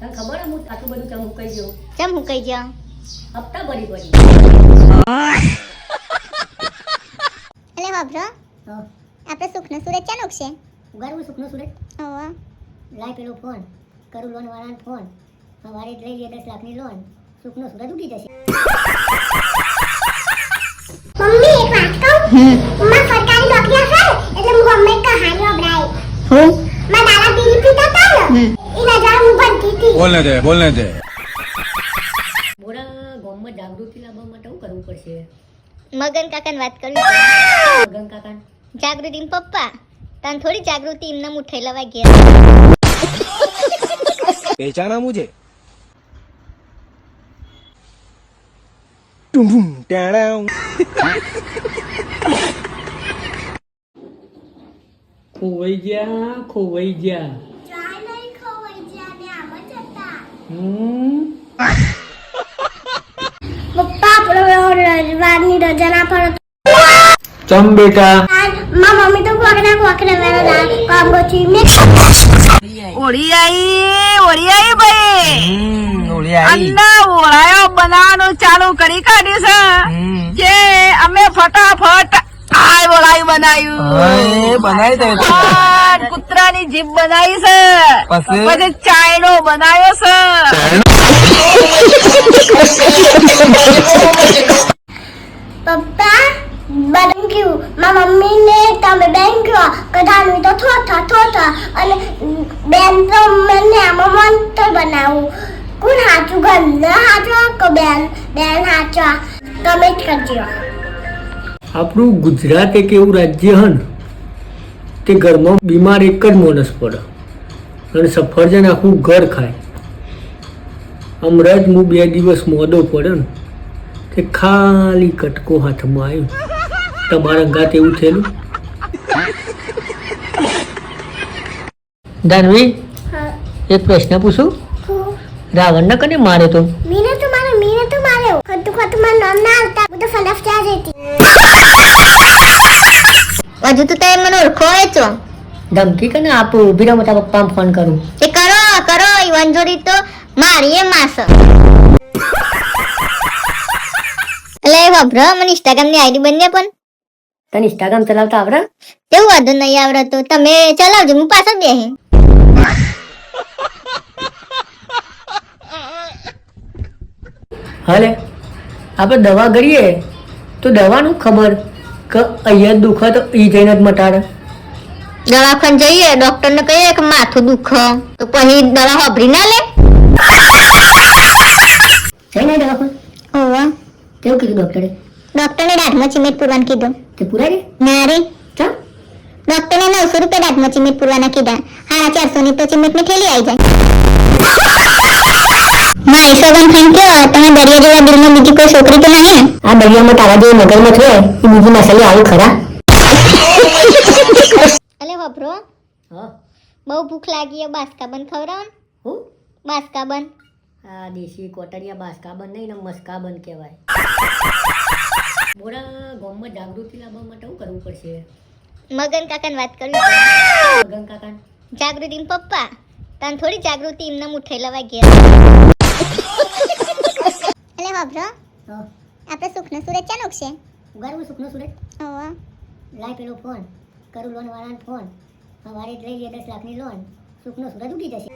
તને ખબર હે હું આટલું બધું ચમ મુકાઈ ગયો? ચમ મુકાઈ ગયો? હપ્તા ભરી એટલે વાપરો હા આપણે સુખનો સુરત ચાનો છે ઉગાડવું સુખનો સુરત ઓવા લાય પેલો ફોન કરું લોન વાળાનો ફોન સવારે જ લઈ લે 10 લાખની લોન સુખનો સુરત ઉઠી જશે. મમ્મી એક વાત કહું માં સરકારી નોકરી હશે એટલે હું ગમે કહાની અબરાય હું માં દાદા બીડી પીતા હતા ને એના જરા હું ભણતી હતી बोलने दे બોરા ગામમાં જાગૃતિ લાવવા માટે શું કરવું પડશે? મગન કાકાને વાત કરવી મગન કાકા જાગૃતિ પપ્પા તને થોડી જાગૃતિ એમને ઉઠેલા વાગ્યા पहचाना मुझे टुम टुम टेड़ा ખોવાઈ ગયા ચાય નહીં ખવાઈ જ્યાં ને આમ જ હતા પપ્પા આપણે રવિવારની રજા ના પડે ચમ બેટા માં મમ્મી તો કોકડા વેલા કામ ગોચી મે ઓળિયાઈ ભાઈ અન્ના ઓળાયો બનાવવાનું ચાલુ કરી કાઢ્યું છે જે અમે ફટાફટ આય ઓળાયું બનાવ્યું કૂતરાની જીભ બનાવી છે પછી ચાયનો બનાવ્યો છે પપ્પા બનક્યું માં મમ્મી ને તમે બેન કયો કદાનું તો થોથા અને બેન તો મને આમાં મંતર બનાવું કોણ હાચું ગંધ હાચો કે બેન હાચો તમે જ કરજો. આપણું ગુજરાત એક એવું રાજ્ય હન તે ઘરમાં બીમાર એક જ માણસ પડે અને સફરજન આખું ઘર ખાય. હમણાં જ હું 2 દિવસ મોડો પડે ને તે ખાલી કટકો હાથમાં આવ્યો. તમારા અંગાત એવું થયેલું? દાનવી એક પ્રશ્ન પૂછું? રાવણને કને મારે તો મીને તો માર્યો ખતું મારું નામ ના આવતા હું તો ફલફ ચા જતી હજુ તો તે મને ઓળખો હોય છો ધમકી કે ને આપું ઊભી રહો મોટા પપ્પાને ફોન કરું. એ કરો ઈવન જોડી તો મારીએ માસ એટલે વાપરો મને ઇન્સ્ટાગ્રામ ની આઈડી બની પણ તને ઇન્સ્ટાગ્રામ ચલાવતા આવડે? તેવું વાંધો નહીં આવડે તો તમે ચલાવજો હું પાછળ બેહે હાલે આપણે દવા કરીએ તો દવાનું ખબર કે અહીંયા જ દુખે તો ઈ જઈને જ મટાડે. દવાખાને જઈએ ડોક્ટર ને કહીએ કે માથું દુખે તો પછી દવા વાપરી ના લે જઈને દવાખાને ઓવા કેવું કીધું ડોક્ટરે? ડોક્ટરને દાંતમાં ચીમેટ પૂરવાનું કીધું તે પુરાય ના રે ચા ડોક્ટરને 900 રૂપિયા દાંતમાં ચીમેટ પૂરવાના કીધા 450 ની તો ચીમેટની થેલી આવી જાય મારી સોગન થેન્ક યુ તમે દરિયા જેવા દિલમાં બીજી કોઈ છોકરી તો નહીં આ દરિયામાં તારા જેવો મગજમાં છે એ બીજી મસાલી આવું ખરા? અલે વાપરો હા બહુ ભૂખ લાગી બાસકા બન ખવડાવ હું બાસકા બન આ દેશી કોટરિયા બાસકા બન નહીં ને મસ્કા બન કહેવાય. બોરા ગામમાં જાગૃતિ લાવવા માટે શું કરવું પડશે? મગન કાકાને વાત કરવી મગન કાકા જાગૃતિ પપ્પા તને થોડી જાગૃતિ એમને ઉઠેલા વાગ્યા એટલે વાપરો હા આપણે સુખનો સુરત ચાનો છે ઉગાડવું સુખનો સુરત ઓવા લાય પેલો ફોન કરું લોન વાળાનો ફોન સવારે જ લઈ લે 10 લાખની લોન સુખનો સુરત ઉઠી જશે.